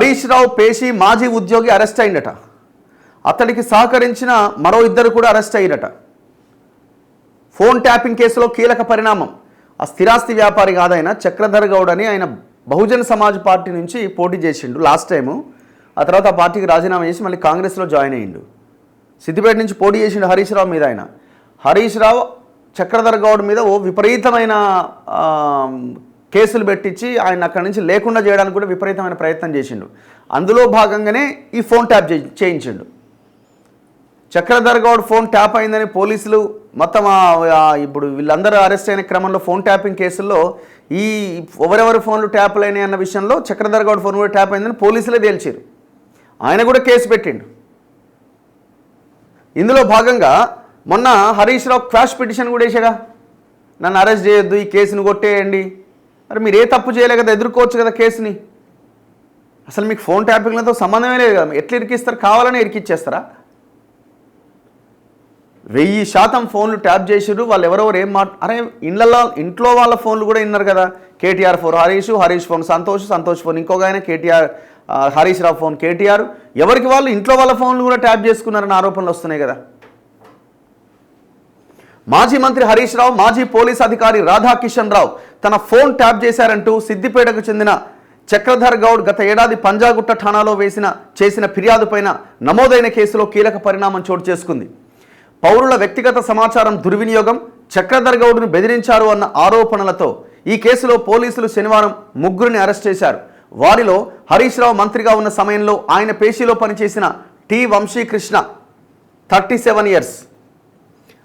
హరీష్ రావు పేషి మాజీ ఉద్యోగి అరెస్ట్ అయిందట. అతడికి సహకరించిన మరో ఇద్దరు కూడా అరెస్ట్ అయ్యారట. ఫోన్ ట్యాపింగ్ కేసులో కీలక పరిణామం. ఆ స్థిరాస్తి వ్యాపారి కాదైనా చక్రధర్ గౌడ్ అని ఆయన బహుజన్ సమాజ్ పార్టీ నుంచి పోటీ చేసిండు లాస్ట్ టైము. ఆ తర్వాత ఆ పార్టీకి రాజీనామా చేసి మళ్ళీ కాంగ్రెస్లో జాయిన్ అయ్యిండు. సిద్దిపేట నుంచి పోటీ చేసిండు హరీష్ రావు మీద. ఆయన హరీష్ రావు చక్రధర్ గౌడ్ మీద ఓ విపరీతమైన కేసులు పెట్టించి ఆయన అక్కడి నుంచి లేకుండా చేయడానికి కూడా విపరీతమైన ప్రయత్నం చేసిండు. అందులో భాగంగానే ఈ ఫోన్ ట్యాప్ చేయించిండు. చక్రధర్ గౌడ్ ఫోన్ ట్యాప్ అయిందని పోలీసులు మొత్తం ఇప్పుడు వీళ్ళందరూ అరెస్ట్ అయిన క్రమంలో ఫోన్ ట్యాపింగ్ కేసుల్లో ఈ ఎవరెవరి ఫోన్లు ట్యాప్లు అయినాయి అన్న విషయంలో చక్రధర్ గౌడ్ ఫోన్ కూడా ట్యాప్ అయిందని పోలీసులే తేల్చారు. ఆయన కూడా కేసు పెట్టిండు. ఇందులో భాగంగా మొన్న హరీష్ రావు క్వాష్ పిటిషన్ కూడా వేసాడా, నన్ను అరెస్ట్ చేయొద్దు, ఈ కేసుని కొట్టేయండి. మరి మీరు ఏ తప్పు చేయలే కదా, ఎదుర్కోవచ్చు కదా కేసుని. అసలు మీకు ఫోన్ ట్యాపింగ్లతో సంబంధమే లేదు కదా, ఎట్లా ఇరికిస్తారు? కావాలని ఇరికిచ్చేస్తారా? 1000% ఫోన్లు ట్యాప్ చేసిర్రు. వాళ్ళు ఎవరెవరు ఏం అరే ఇంట్లో వాళ్ళ ఫోన్లు కూడా విన్నారు కదా. KTR phone Harish phone Santosh phone ఇంకొక ఆయన కేటీఆర్, హరీష్ రావు ఫోన్ కేటీఆర్. ఎవరికి వాళ్ళు ఇంట్లో వాళ్ళ ఫోన్లు కూడా ట్యాప్ చేసుకున్నారని ఆరోపణలు వస్తున్నాయి కదా. మాజీ మంత్రి హరీష్ రావు, మాజీ పోలీస్ అధికారి రాధాకిషన్ రావు తన ఫోన్ ట్యాప్ చేశారంటూ సిద్దిపేటకు చెందిన చక్రధర్ గౌడ్ గత ఏడాది పంజాగుట్ట ఠాణాలో చేసిన ఫిర్యాదుపైన నమోదైన కేసులో కీలక పరిణామం చోటు చేసుకుంది. పౌరుల వ్యక్తిగత సమాచారం దుర్వినియోగం, చక్రధర్ గౌడ్ను బెదిరించారు అన్న ఆరోపణలతో ఈ కేసులో పోలీసులు శనివారం 3 అరెస్ట్ చేశారు. వారిలో హరీష్ రావు మంత్రిగా ఉన్న సమయంలో ఆయన పేషీలో పనిచేసిన టి వంశీకృష్ణ 37 ఇయర్స్,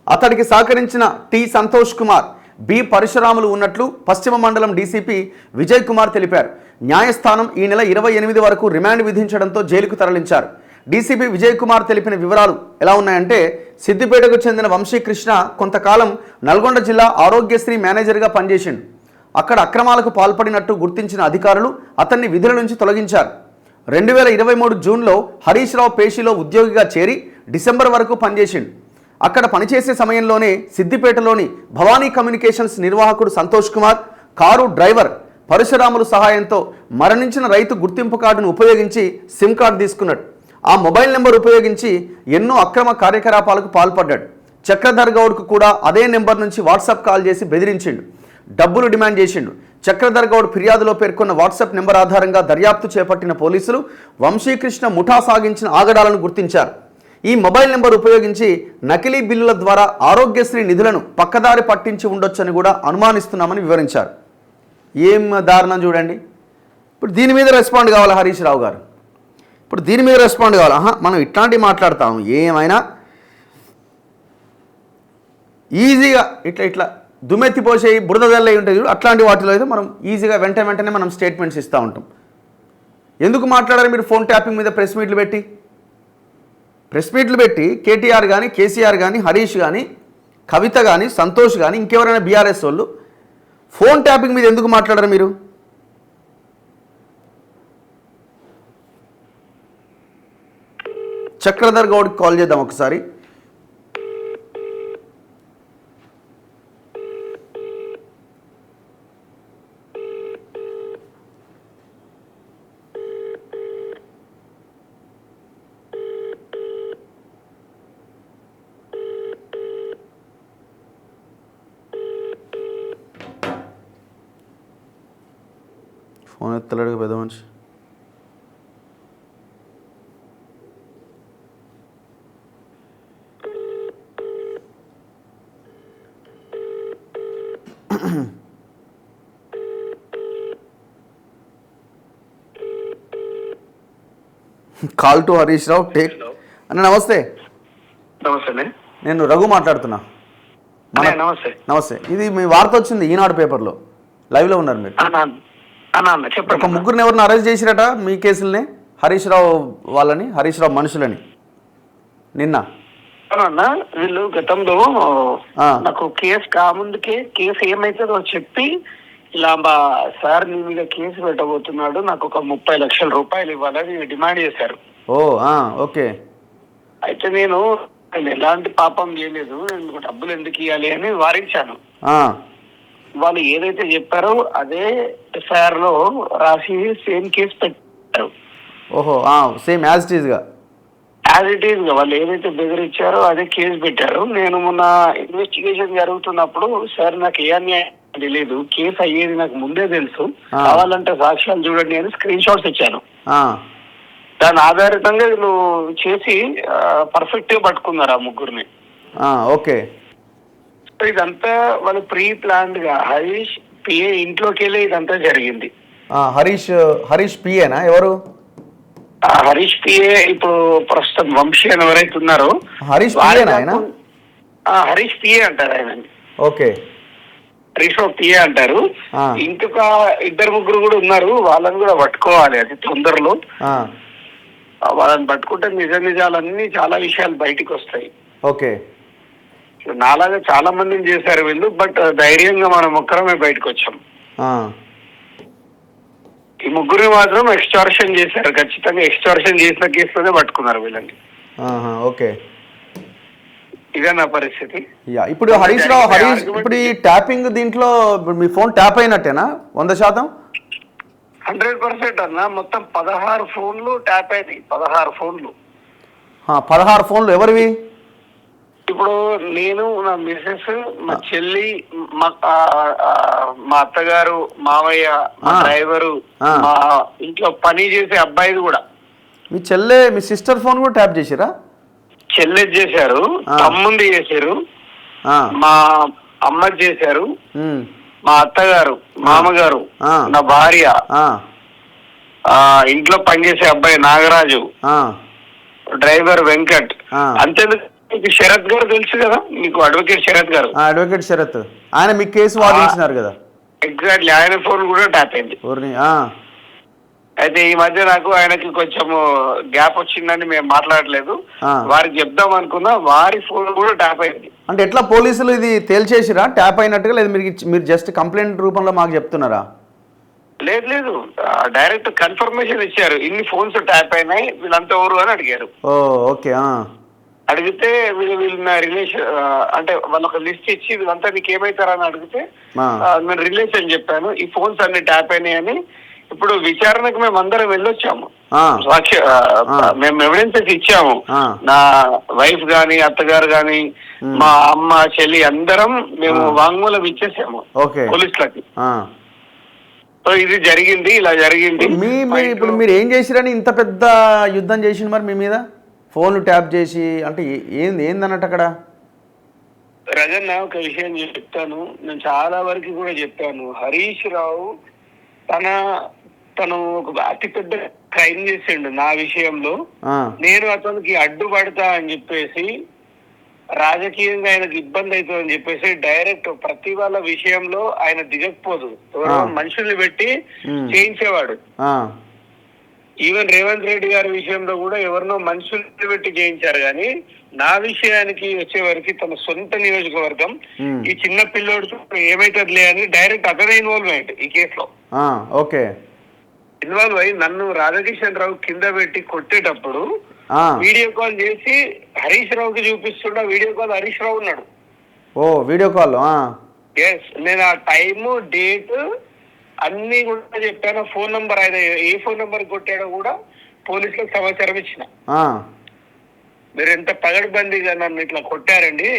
అతడికి సహకరించిన టి సంతోష్ కుమార్, బి పరశురాములు ఉన్నట్లు పశ్చిమ మండలం డీసీపీ విజయ్ కుమార్ తెలిపారు. న్యాయస్థానం ఈ నెల 28 వరకు రిమాండ్ విధించడంతో జైలుకు తరలించారు. డీసీపీ విజయ్ కుమార్ తెలిపిన వివరాలు ఎలా ఉన్నాయంటే, సిద్దిపేటకు చెందిన వంశీకృష్ణ కొంతకాలం నల్గొండ జిల్లా ఆరోగ్యశ్రీ మేనేజర్గా పనిచేసిండు. అక్కడ అక్రమాలకు పాల్పడినట్టు గుర్తించిన అధికారులు అతన్ని విధుల నుంచి తొలగించారు. 2023 జూన్లో హరీష్ రావు పేషీలో ఉద్యోగిగా చేరి డిసెంబర్ వరకు పనిచేసిండు. అక్కడ పనిచేసే సమయంలోనే సిద్దిపేటలోని భవానీ కమ్యూనికేషన్స్ నిర్వాహకుడు సంతోష్ కుమార్, కారు డ్రైవర్ పరశురాములు సహాయంతో మరణించిన రైతు గుర్తింపు కార్డును ఉపయోగించి సిమ్ కార్డు తీసుకున్నాడు. ఆ మొబైల్ నెంబర్ ఉపయోగించి ఎన్నో అక్రమ కార్యకలాపాలకు పాల్పడ్డాడు. చక్రధర్ గౌడ్కు కూడా అదే నెంబర్ నుంచి వాట్సాప్ కాల్ చేసి బెదిరించిండు, డబ్బులు డిమాండ్ చేసిండు. చక్రధర్ గౌడ్ ఫిర్యాదులో పేర్కొన్న వాట్సాప్ నెంబర్ ఆధారంగా దర్యాప్తు చేపట్టిన పోలీసులు వంశీకృష్ణ ముఠా సాగించిన ఆగడాలను గుర్తించారు. ఈ మొబైల్ నెంబర్ ఉపయోగించి నకిలీ బిల్లుల ద్వారా ఆరోగ్యశ్రీ నిధులను పక్కదారి పట్టించి ఉండొచ్చని కూడా అనుమానిస్తున్నామని వివరించారు. ఏం దారుణం చూడండి. ఇప్పుడు దీని మీద రెస్పాండ్ కావాలి హరీష్ రావు గారు. ఇప్పుడు దీని మీద రెస్పాండ్ కావాలి. మనం ఇట్లాంటివి మాట్లాడతాము, ఏమైనా ఈజీగా ఇట్లా దుమ్మెత్తిపోసేయి బురద జల్లయి ఉంటుంది చూడు, అట్లాంటి వాటిలో అయితే మనం ఈజీగా వెంటనే మనం స్టేట్మెంట్స్ ఇస్తూ ఉంటాం. ఎందుకు మాట్లాడారు మీరు ఫోన్ ట్యాపింగ్ మీద ప్రెస్ మీట్లు పెట్టి కేటీఆర్ కానీ, కేసీఆర్ కానీ, హరీష్ కానీ, కవిత కానీ, సంతోష్ కానీ, ఇంకెవరైనా బీఆర్ఎస్ వాళ్ళు ఫోన్ ట్యాపింగ్ మీద ఎందుకు మాట్లాడారు మీరు? చక్రధర్ గౌడ్కి కాల్ చేద్దాం ఒకసారి. ఫోన్ ఎత్తలేడు పెద్ద మనిషి. Call to Harish Rao take అన్న. నమస్తే. నమస్తే, నేను రఘు మాట్లాడుతున్నా. నమస్తే. ఇది మీ వార్త వచ్చింది ఈనాడు పేపర్లో, లైవ్లో ఉన్నారు మీరు. ఒక 3 ఎవరిని అరెస్ట్ చేసిరట మీ కేసులనే, హరీష్ రావు వాళ్ళని, హరీష్ రావు మనుషులని నిన్న. వీళ్ళు గతంలో నాకు కేసు కాముందుకే కేసు ఏమైతుందో చెప్పి ఇలా సార్ నీ మీద కేసు పెట్టబోతున్నాడు, నాకు ఒక 30 లక్షల రూపాయలు ఇవ్వాలని డిమాండ్ చేశారు. ఓకే. అయితే నేను ఎలాంటి పాపం చేయలేదు, నేను డబ్బులు ఎందుకు ఇవ్వాలి అని వారించాను. వాళ్ళు ఏదైతే చెప్పారో అదే ఎఫ్ఐఆర్ లో రాసి సేమ్ కేసు పెట్టారు. ఓహో, సేమ్ యాజ్ ఇట్ ఈస్గా. యాజ్ ఇట్ ఈస్ గా వాళ్ళు ఏదైతే బెదిరించారో అదే కేసు పెట్టారు. నేను మొన్న ఇన్వెస్టిగేషన్ జరుగుతున్నప్పుడు సార్ నాకు ఏ అన్యాయం తెలియదు, కేసు అయ్యేది నాకు ముందే తెలుసు, కావాలంటే సాక్ష్యాలు చూడండి అని స్క్రీన్ షాట్స్ ఇచ్చాను. దాని ఆధారితంగా వీళ్ళు చేసి పర్ఫెక్ట్ గా పట్టుకున్నారు ఆ ముగ్గురిని. ఓకే. ఇదంతా వాళ్ళు ప్రీ ప్లాన్డ్ గా హరీష్ పిఏ ఇంట్లోకి వెళ్ళి ఇదంతా జరిగింది. హరీష్ పిఏనా ఎవరు? హరీష్ పిఏ ఇప్పుడు ప్రస్తుతం వంశీ అని ఎవరైతే ఉన్నారో హరీష్ పిఏ అంటారు ఆయన. ఓకే. హరీష్ పిఏ అంటారు. ఇంకొక 2-3 కూడా ఉన్నారు, వాళ్ళని కూడా పట్టుకోవాలి అది తొందరలో. వాళ్ళని పట్టుకుంటే నిజాలన్నీ చాలా విషయాలు బయటికి వస్తాయి. ఓకే. నాలాగా చాలా మందిని చేశారు వీళ్ళు, బట్ ధైర్యంగా మనం ఒక్కరమే బయటకు వచ్చాం. ఈ ముగ్గురు మాత్రం ఎక్స్టార్షన్ చేశారు, ఖచ్చితంగా ఎక్స్టార్షన్ చేసిన కేసులోనే పట్టుకున్నారు వీళ్ళని. ఓకే. ఇదే నా పరిస్థితి. ఇప్పుడు హరీష్ ఇప్పుడు ఈ ట్యాపింగ్ దీంట్లో మీ ఫోన్ ట్యాప్ అయినట్టేనా 100%? 100% అన్న. మొత్తం 16 ఫోన్లు ట్యాప్ అయినాయి. 16 ఫోన్లు. 16 ఫోన్లు ఎవరివి? ఇప్పుడు నేను, నా మిసెస్, మా చెల్లి, మా అత్తగారు, మావయ్య, మా డ్రైవరు, మా ఇంట్లో పని చేసే అబ్బాయిది కూడా. మీ సిస్టర్ ఫోన్ కూడా ట్యాప్ చేసిరా? చెల్లెది చేశారు, తమ్ముంది చేశారు, మా అమ్మది చేశారు, మా అత్తగారు, మామగారు, నా భార్య, ఇంట్లో పనిచేసే అబ్బాయి నాగరాజు, డ్రైవర్ వెంకట్. అంతేందుకు మీకు శరత్ గారు తెలుసు కదా, మీకు అడ్వకేట్ శరత్ గారు. అడ్వకేట్ శరత్ ఆయన మీ కేసు వాదించినారు కదా. ఎగ్జాక్ట్లీ, ఆయన ఫోన్ కూడా ట్యాప్ అయింది. అయితే ఈ మధ్య నాకు ఆయనకి కొంచెం గ్యాప్ వచ్చిందని మేము మాట్లాడలేదు, వారికి చెప్దాం అనుకున్నా, వారి ఫోన్ కూడా ట్యాప్ అయింది. అంటే ఎట్లా పోలీసులు ఇది తేల్చేసిరా ట్యాప్ అయినట్టుగా, లేదు మీరు జస్ట్ కంప్లైంట్ రూపంలో మాకు చెప్తున్నారా? లేదు, డైరెక్ట్ కన్ఫర్మేషన్ ఇచ్చారు, ఇన్ని ఫోన్స్ ట్యాప్ అయినాయి, వీళ్ళంతా ఎవరు అని అడిగారు. ఓకే. అడిగితే వీళ్ళు నా రిలేషన్ అంటే వాళ్ళు ఒక లిస్ట్ ఇచ్చి వీళ్ళంతా నీకు ఏమైతారని అడిగితే నేను రిలేషన్ చెప్పాను, ఈ ఫోన్స్ అన్ని ట్యాప్ అయినాయని. ఇప్పుడు విచారణకు మేము అందరం వెళ్ళొచ్చాము, మేము ఎవిడెన్సెస్ ఇచ్చాము. నా వైఫ్ గాని, అత్తగారు గాని, మా అమ్మ, చెల్లి అందరం మేము వాంగ్మూలం ఇచ్చేసాము పోలీసులకి. సో ఇది జరిగింది, ఇలా జరిగింది. ఇప్పుడు మీరు ఏం చేసిరని ఇంత పెద్ద యుద్ధం చేసింది మరి మీ మీద? ఫోన్లు ట్యాప్ చేసి అంటే ఏందన్నట్టు అక్కడ? రజన్న, ఒక విషయం చెప్తాను, నేను చాలా వరకు కూడా చెప్పాను. హరీష్ రావు తను ఒక అతిపెద్ద క్రైమ్ చేసిండు నా విషయంలో. నేను అతనికి అడ్డుపడతా అని చెప్పేసి, రాజకీయంగా ఆయనకు ఇబ్బంది అవుతుందని చెప్పేసి డైరెక్ట్ ప్రతి వాళ్ళ విషయంలో ఆయన దిగకపోదు, మనుషుల్ని పెట్టి చేయించేవాడు. ఈవెన్ రేవంత్ రెడ్డి గారి విషయంలో కూడా ఎవరినో మనుషుల్ని పెట్టి చేయించారు. కానీ నా విషయానికి వచ్చే వరకు తన సొంత నియోజకవర్గం, ఈ చిన్న పిల్లోడు ఏమైతుందిలే అని డైరెక్ట్ అతనే ఇన్వాల్వ్ అయ్యాడు ఈ కేసులో. ఓకే. ఇన్వాల్వ్ అయ్యి నన్ను రాధాకిషన్ రావు కింద పెట్టి కొట్టేటప్పుడు వీడియో కాల్ చేసి హరీష్ రావుకి చూపిస్తున్నా. వీడియో కాల్ హరీష్ రావు ఉన్నాడు. Video call. ఎస్, నేను ఆ టైము, డేట్ అన్ని కూడా చెప్పాను. ఫోన్ నంబర్, ఆయన ఏ ఫోన్ నంబర్ కొట్టాడో కూడా పోలీసులకు సమాచారం ఇచ్చిన. మీరు ఎంత పగడ్బందీగా నన్ను ఇట్లా కొట్టారండి,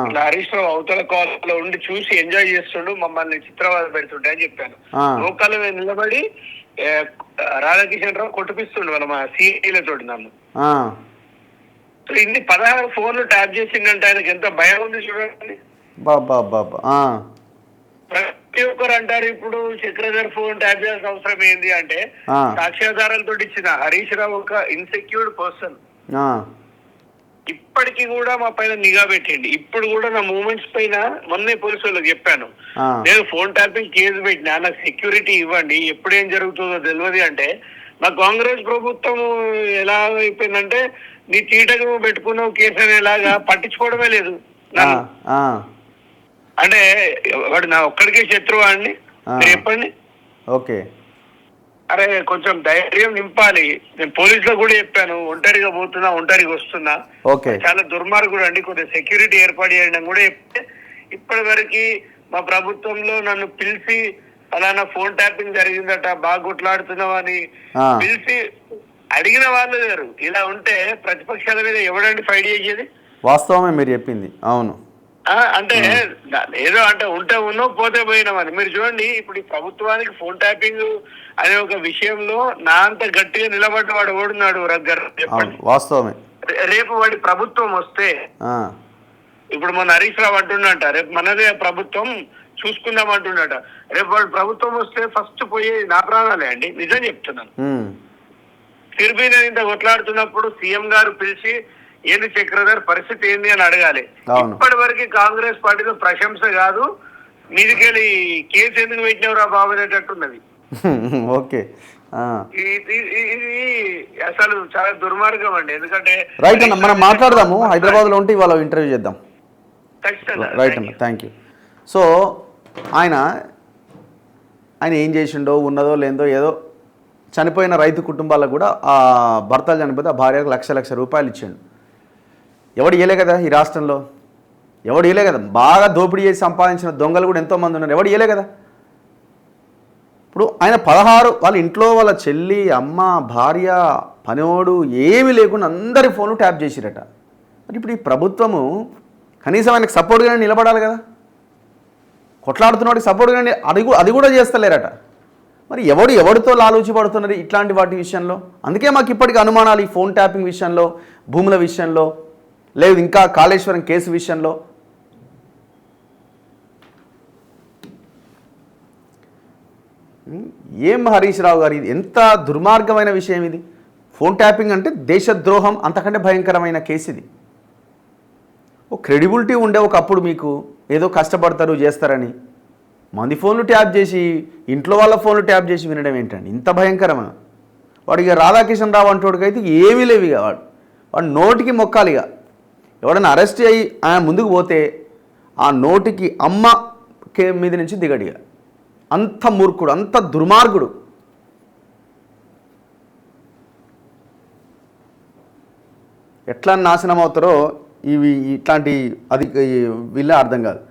ఇట్లా హరీష్ రావు అవతల కాల్ లో ఉండి చూసి ఎంజాయ్ చేస్తుండు, మమ్మల్ని చిత్రవాద పెడుతుండే అని చెప్పాను. లోకల్ నిలబడి రాధాకిషన్ రావు కొట్టిపిస్తుండు మన సిఐలతో నన్ను. సో ఇన్ని 16 ఫోన్లు ట్యాప్ చేసిందంటే ఆయనకి ఎంత భయం ఉంది చూడండి. ప్రతి ఒక్కరు అంటారు ఇప్పుడు చక్రధర్ ఫోన్ ట్యాప్ చేయాల్సిన అవసరం ఏంది అంటే, సాక్ష్యాధారాలతో ఇచ్చిన హరీష్ రావు ఒక ఇన్సెక్యూర్డ్ పర్సన్. ఇప్పటికీ కూడా మా పైన నిఘా పెట్టండి. ఇప్పుడు కూడా నా మూమెంట్స్ పైన మొన్నే పోలీసు వాళ్ళకి చెప్పాను, నేను ఫోన్ ట్యాపింగ్ కేసు పెట్టినా, నాకు సెక్యూరిటీ ఇవ్వండి, ఎప్పుడేం జరుగుతుందో తెలియదు అంటే, నా కాంగ్రెస్ ప్రభుత్వం ఎలా అయిపోయిందంటే, నీ తీటకు పెట్టుకున్నావు కేసు అనేలాగా పట్టించుకోవడమే లేదు నన్ను. అంటే వాడు నా ఒక్కడికే శత్రువా అండి? మీరు చెప్పండి. ఓకే. అరే కొంచెం ధైర్యం నింపాలి. నేను పోలీసులో కూడా చెప్పాను, ఒంటరిగా పోతున్నా, ఒంటరిగా వస్తున్నా, చాలా దుర్మార్గుడు అండి, కొద్దిగా సెక్యూరిటీ ఏర్పాటు చేయడం కూడా చెప్తే, ఇప్పటి వరకు మా ప్రభుత్వంలో నన్ను పిలిచి అలానా ఫోన్ ట్యాపింగ్ జరిగిందట, బాగా కొట్లాడుతున్నావు అని పిలిచి అడిగిన వాళ్ళు లేరు. ఇలా ఉంటే ప్రతిపక్షాల మీద ఎవడండి ఫైట్ చేసేది? వాస్తవమే మీరు చెప్పింది, అవును. అంటే ఏదో అంటే ఉంటే ఉన్నావు పోతే పోయినామని. మీరు చూడండి, ఇప్పుడు ఈ ప్రభుత్వానికి ఫోన్ ట్యాపింగ్ అనే ఒక విషయంలో నా అంత గట్టిగా నిలబడ్డ వాడు ఓడున్నాడు రగ్గర్ చెప్పండి. వాస్తవమే. రేపు వాడి ప్రభుత్వం వస్తే, ఇప్పుడు మన హరీష్ రావు అంటున్నట రేపు మనదే ప్రభుత్వం చూసుకుందాం అంటున్నట. రేపు వాడు ప్రభుత్వం వస్తే ఫస్ట్ పోయేది నా ప్రాణాలే అండి, నిజం చెప్తున్నాను. తిరుపతి నేను ఇంత కొట్లాడుతున్నప్పుడు సీఎం గారు పిలిచి ఏంది చక్రధర్ పరిస్థితి ఏంది అని అడగాలి. ఇప్పటి వరకు కాంగ్రెస్ పార్టీలో ప్రశంస కాదు, మీదికెళ్ళి కేసు ఎందుకు పెట్టినవరా బాబు అనేటట్టున్నది. ఓకే, ఇది అసలు చాలా దుర్మార్గం అండి. ఎందుకంటే రైట్ అన్న, మనం మాట్లాడదాము. హైదరాబాద్ లో ఉంటే ఇవాళ ఇంటర్వ్యూ చేద్దాం. రైట్ అన్న, థ్యాంక్ యూ. సో ఆయన ఏం చేసిండో, ఉన్నదో లేదో, ఏదో చనిపోయిన రైతు కుటుంబాలకు కూడా ఆ భర్తలు చనిపోతే ఆ భార్యకు లక్ష రూపాయలు ఇచ్చాడు. ఎవడు ఇయ్యలే కదా ఈ రాష్ట్రంలో, ఎవడు ఇయ్యలే కదా. బాగా దోపిడీ చేసి సంపాదించిన దొంగలు కూడా ఎంతోమంది ఉన్నారు, ఎవడు ఇయ్యలే కదా. ఇప్పుడు ఆయన 16 వాళ్ళ ఇంట్లో వాళ్ళ చెల్లి, అమ్మ, భార్య, పనివాడు ఏమీ లేకుండా అందరి ఫోన్లు ట్యాప్ చేసిరట. మరి ఇప్పుడు ఈ ప్రభుత్వము కనీసం ఆయనకు సపోర్ట్గానే నిలబడాలి కదా. కొట్లాడుతున్నవాడికి సపోర్ట్గానే అది కూడా చేస్తలేరట. మరి ఎవడితో లాలూచి పడుతున్నారు ఇట్లాంటి వాటి విషయంలో? అందుకే మాకు ఇప్పటికీ అనుమానాలు ఈ ఫోన్ ట్యాపింగ్ విషయంలో, భూముల విషయంలో, లేదు ఇంకా కాళేశ్వరం కేసు విషయంలో. ఏం హరీష్ రావు గారు, ఇది ఎంత దుర్మార్గమైన విషయం ఇది. ఫోన్ ట్యాపింగ్ అంటే దేశద్రోహం, అంతకంటే భయంకరమైన కేసు ఇది. ఓ క్రెడిబిలిటీ ఉండే ఒకప్పుడు మీకు ఏదో కష్టపడతారు చేస్తారని, మంది ఫోన్లు ట్యాప్ చేసి, ఇంట్లో వాళ్ళ ఫోన్లు ట్యాప్ చేసి వినడం ఏంటండి ఇంత భయంకరమా? వాడికి రాధాకిషన్ రావు అంటోడికైతే ఏమీ లేవు ఇక, వాడు నోటికి మొక్కాలి. ఇక ఎవడన్నా అరెస్ట్ అయ్యి ఆయన ముందుకు పోతే ఆ నోటికి అమ్మ మీద నుంచి దిగడిగా. అంత మూర్ఖుడు, అంత దుర్మార్గుడు. ఎట్లా నాశనం అవుతారో ఇట్లాంటి అది వీళ్ళే అర్థం కాదు.